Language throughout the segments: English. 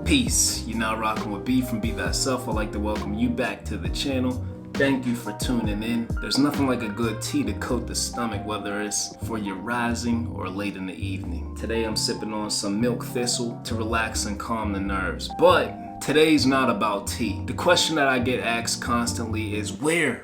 Peace, you're now rocking with B from Be Thyself. I'd like to welcome you back to the channel. Thank you for tuning in. There's nothing like a good tea to coat the stomach, whether it's for your rising or late in the evening. Today I'm sipping on some milk thistle to relax and calm the nerves. But today's not about tea. The question that I get asked constantly is where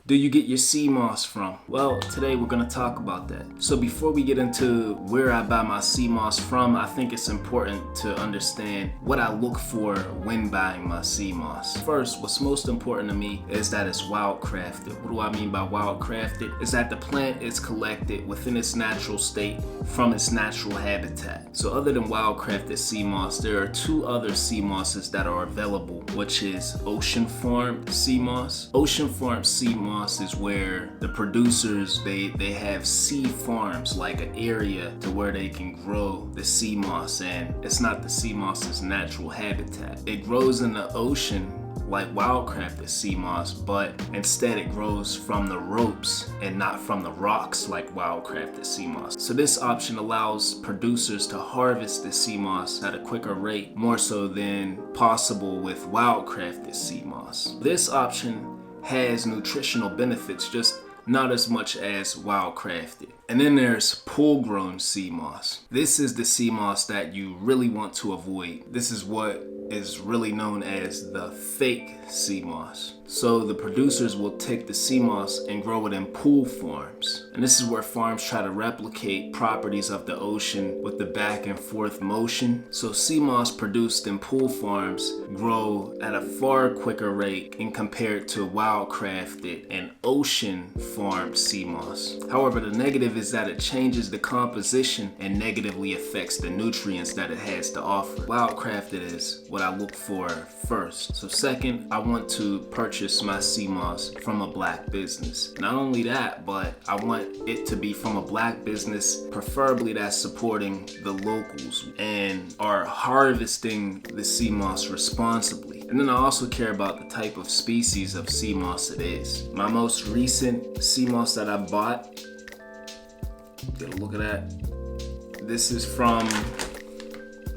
do you get your Cmos from? Well, today we're gonna talk about that. So before we get into where I buy my Cmos from, I think it's important to understand what I look for when buying my Cmos. First, what's most important to me is that it's wildcrafted. What do I mean by wildcrafted? Is that the plant is collected within its natural state from its natural habitat. So other than wildcrafted Cmos, there are two other Cmoses that are available, which is ocean farmed Cmos. Ocean farmed Cmos is where the producers, they have sea farms, like an area to where they can grow the Cmos, and it's not the Cmos's natural habitat. It grows in the ocean like wildcrafted Cmos, but instead it grows from the ropes and not from the rocks like wildcrafted Cmos. So this option allows producers to harvest the Cmos at a quicker rate, more so than possible with wildcrafted Cmos. This option has nutritional benefits, just not as much as wildcrafted. And then there's pool-grown Cmos. This is the Cmos that you really want to avoid. This is what is really known as the fake Cmos. So the producers will take the Cmos and grow it in pool farms. And this is where farms try to replicate properties of the ocean with the back and forth motion. So Cmos produced in pool farms grow at a far quicker rate in compared to wildcrafted and ocean farmed Cmos. However, the negative is that it changes the composition and negatively affects the nutrients that it has to offer. Wildcrafted is what I look for first. So second, I want to purchase my Cmos from a black business. Not only that, but I want it to be from a black business, preferably that's supporting the locals and are harvesting the Cmos responsibly. And then I also care about the type of species of Cmos it is. My most recent Cmos that I bought, get a look at that. This is from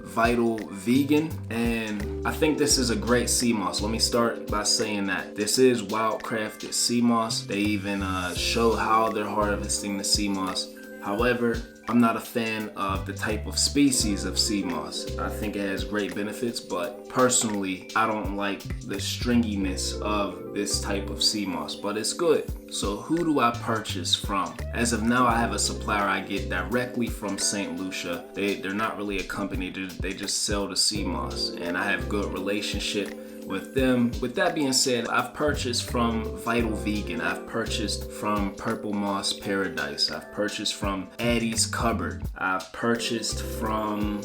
Vital Vegan, and I think this is a great Cmos. Let me start by saying that this is wildcrafted Cmos. They even show how they're harvesting the Cmos. However, I'm not a fan of the type of species of Cmos. I think it has great benefits, but personally, I don't like the stringiness of this type of Cmos, but it's good. So who do I purchase from? As of now, I have a supplier I get directly from St. Lucia. They're not really a company, they just sell the Cmos, and I have good relationship with them. With that being said, I've purchased from Vital Vegan, I've purchased from Purple Moss Paradise, I've purchased from Addie's Cupboard, I've purchased from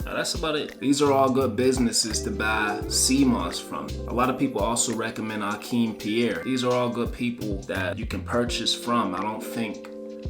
that's about it. These are all good businesses to buy Cmos from. A lot of people also recommend Hakeem Pierre. These are all good people that you can purchase from. I don't think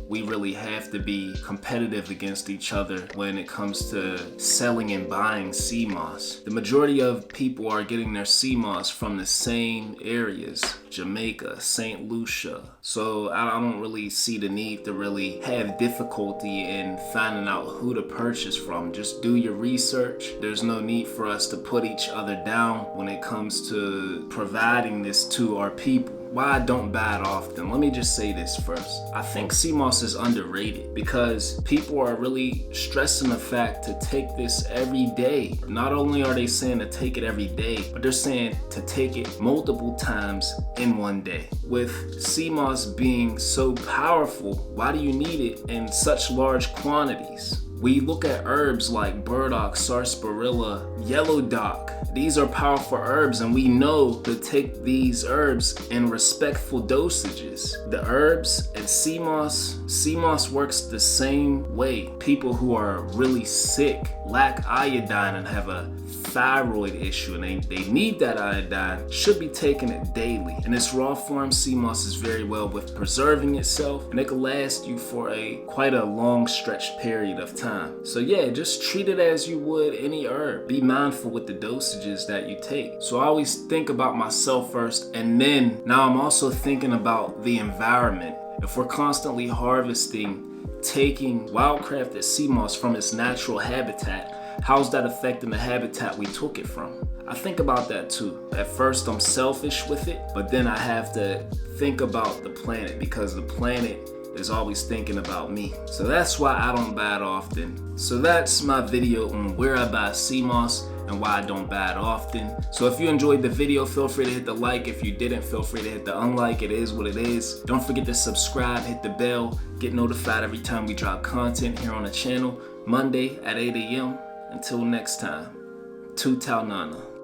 we really have to be competitive against each other when it comes to selling and buying Cmos. The majority of people are getting their Cmos from the same areas, Jamaica, St. Lucia. So I don't really see the need to really have difficulty in finding out who to purchase from. Just do your research. There's no need for us to put each other down when it comes to providing this to our people. Why I don't buy it often? Let me just say this first. I think Cmos is underrated because people are really stressing the fact to take this every day. Not only are they saying to take it every day, but they're saying to take it multiple times in one day. With Cmos being so powerful, why do you need it in such large quantities? We look at herbs like burdock, sarsaparilla, yellow dock. These are powerful herbs, and we know to take these herbs in respectful dosages. The herbs and Cmos works the same way. People who are really sick, lack iodine, and have a thyroid issue, and they need that iodine, should be taking it daily. And this raw form Cmos is very well with preserving itself, and it can last you for quite a long stretched period of time. So yeah, just treat it as you would any herb. Be mindful with the dosages that you take. So I always think about myself first, and then now I'm also thinking about the environment. If we're constantly harvesting, taking wildcrafted Cmos from its natural habitat, how's that affecting the habitat we took it from? I think about that too. At first I'm selfish with it, but then I have to think about the planet because the planet is always thinking about me. So that's why I don't bat often. So that's my video on where I buy Cmos and why I don't bat often. So if you enjoyed the video, feel free to hit the like. If you didn't, feel free to hit the unlike. It is what it is. Don't forget to subscribe, hit the bell, get notified every time we drop content here on the channel, Monday at 8 a.m. Until next time, Tutal Nana.